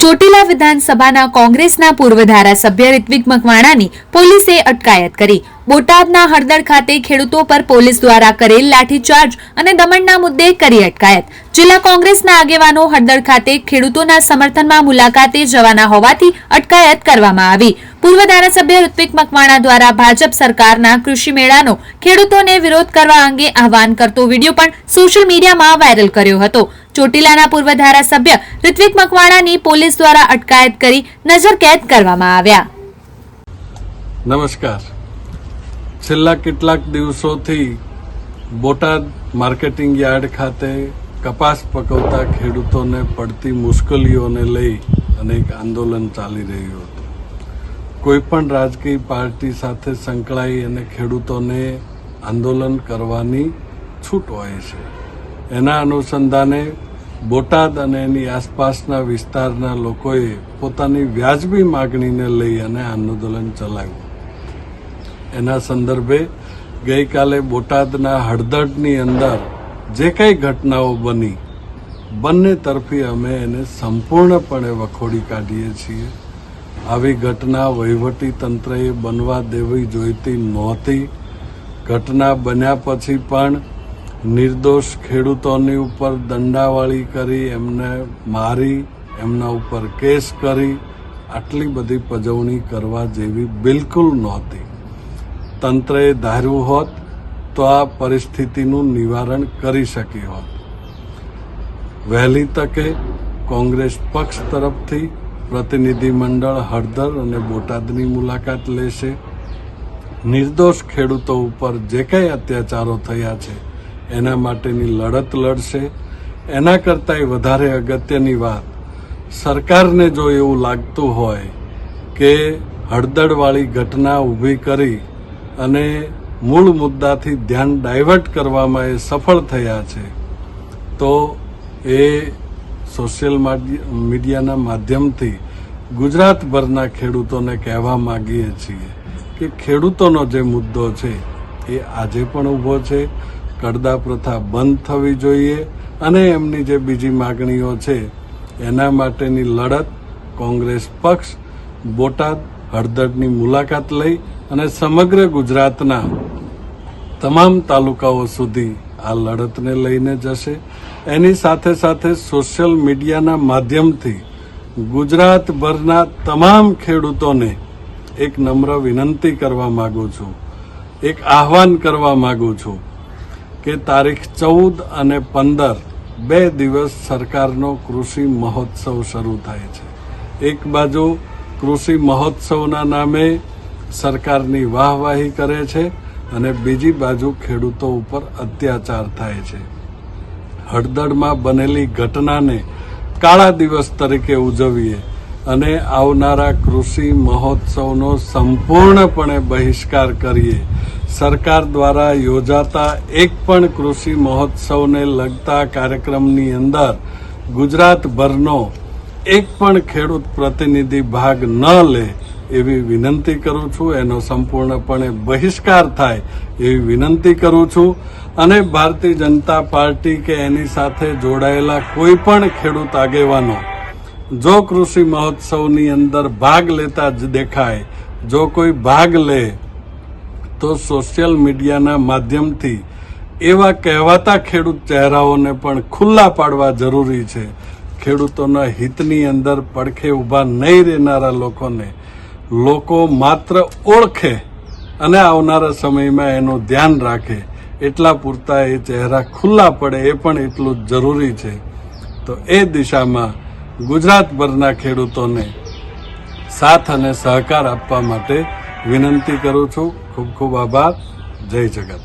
ચોટીલા વિધાનસભાના કોંગ્રેસના પૂર્વ ધારાસભ્ય રિત્વિક મકવાણાની પોલીસે અટકાયત કરી। બોટાદના હળદર ખાતે ખેડૂતો પર પોલીસ દ્વારા કરેલ લાઠીચાર્જ અને દમનના મુદ્દે કરી અટકાયત। જિલ્લા કોંગ્રેસના આગેવાનો હળદર ખાતે ખેડૂતોના સમર્થનમાં મુલાકાતે જવાના હોવાથી અટકાયત કરવામાં આવી। પૂર્વ ધારાસભ્ય રિત્વિક મકવાણા દ્વારા ભાજપ સરકારના કૃષિ મેળાનો ખેડૂતોને વિરોધ કરવા અંગે આહવાન કરતો વિડીયો પણ સોશિયલ મીડિયામાં વાયરલ કર્યો હતો। ચોટીલાના પૂર્વ ધારાસભ્ય રિત્વિક મકવાણાની પોલીસ દ્વારા અટકાયત કરી નજરકેદ કરવામાં આવ્યા। નમસ્કાર। છેલ્લા કેટલાક દિવસોથી બોટાદ માર્કેટિંગ યાર્ડ ખાતે કપાસ પકવતા ખેડૂતોને પડતી મુશ્કેલીઓને લઈ અનેક આંદોલન ચાલી રહ્યું હતું। કોઈ પણ રાજકીય પાર્ટી સાથે સંકળાઈ અને ખેડૂતોને આંદોલન કરવાની છૂટ હોય છે। એના અનુસંધાને બોટાદ અને એની આસપાસના વિસ્તારના લોકોએ પોતાની વ્યાજબી માગણીને લઈ અને આંદોલન ચલાવ્યું। એના સંદર્ભે ગઈકાલે બોટાદના હળદરની અંદર જે કંઈ ઘટનાઓ બની બંને તરફી અમે એને સંપૂર્ણપણે વખોડી કાઢીએ છીએ। આવી ઘટના વહીવટી તંત્રએ બનવા દેવી જોઈતી નહોતી। ઘટના બન્યા પછી પણ નિર્દોષ ખેડૂતોની ઉપર દંડાવાળી કરી, એમને મારી, એમના ઉપર કેસ કરી આટલી બધી પજવણી કરવા જેવી બિલકુલ નહોતી। તંત્રએ ધાર્યું હોત તો આ પરિસ્થિતિનું નિવારણ કરી શક્યું હોત। વહેલી તકે કોંગ્રેસ પક્ષ તરફથી પ્રતિનિધિ મંડળ હળદર અને બોટાદની મુલાકાત લેશે। નિર્દોષ ખેડૂતો ઉપર જે કંઈ અત્યાચારો થયા છે એના માટેની લડત લડશે। એના કરતાંય વધારે અગત્યની વાત, સરકારને જો એવું લાગતું હોય કે હળદરવાળી ઘટના ઊભી કરી અને મૂળ મુદ્દાથી ધ્યાન ડાયવર્ટ કરવામાં એ સફળ થયા છે તો એ સોશિયલ મીડિયાના માધ્યમથી ગુજરાતભરના ખેડૂતોને કહેવા માગીએ છીએ કે ખેડૂતોનો જે મુદ્દો છે એ આજે પણ ઊભો છે। કડદા પ્રથા બંધ થવી જોઈએ અને એમની જે બીજી માગણીઓ છે એના માટેની લડત કોંગ્રેસ પક્ષ બોટાદ હળદરની મુલાકાત લઈ અને સમગ્ર ગુજરાતના તમામ તાલુકાઓ સુધી આ લડતને લઈને જશે। એની સાથે સાથે સોશિયલ મીડિયાના માધ્યમથી ગુજરાતભરના તમામ ખેડૂતોને એક નમ્ર વિનંતી કરવા માગું છું, એક આહવાન કરવા માગું છું કે તારીખ 14 અને 15 બે દિવસ સરકારનો કૃષિ મહોત્સવ શરૂ થાય છે। એક બાજુ કૃષિ મહોત્સવના નામે સરકારની વાહવાહી કરે છે અને બીજી બાજુ ખેડૂતો ઉપર અત્યાચાર થાય છે। હળદરમાં બનેલી ઘટનાને કાળા દિવસ તરીકે ઉજવીએ અને આવનારા કૃષિ મહોત્સવનો સંપૂર્ણપણે બહિષ્કાર કરીએ। સરકાર દ્વારા યોજાતા એક પણ કૃષિ મહોત્સવને લગતા કાર્યક્રમની અંદર ગુજરાતભરનો એક પણ ખેડૂત પ્રતિનિધિ ભાગ ન લે એવી વિનંતી કરું છું। એનો સંપૂર્ણપણે બહિષ્કાર થાય એવી વિનંતી કરું છું અને ભારતીય જનતા પાર્ટી કે એની સાથે જોડાયેલા કોઈ પણ ખેડૂત આગેવાનો જો કૃષિ મહોત્સવની અંદર ભાગ લેતા જ દેખાય, જો કોઈ ભાગ લે તો સોશિયલ મીડિયાના માધ્યમથી એવા કહેવાતા ખેડૂત ચહેરાઓને પણ ખુલ્લા પાડવા જરૂરી છે। ખેડૂતોના હિતની અંદર પડખે ઊભા નહીં રહેનારા લોકોને લોકો માત્ર ઓળખે અને આવનારા સમયમાં એનું ધ્યાન રાખે એટલા પૂરતા એ ચહેરા ખુલ્લા પડે એ પણ એટલું જ જરૂરી છે। તો એ દિશામાં ગુજરાતભરના ખેડૂતોને સાથ અને સહકાર આપવા માટે વિનંતી કરું છું। ખૂબ ખૂબ આભાર। જય જગત।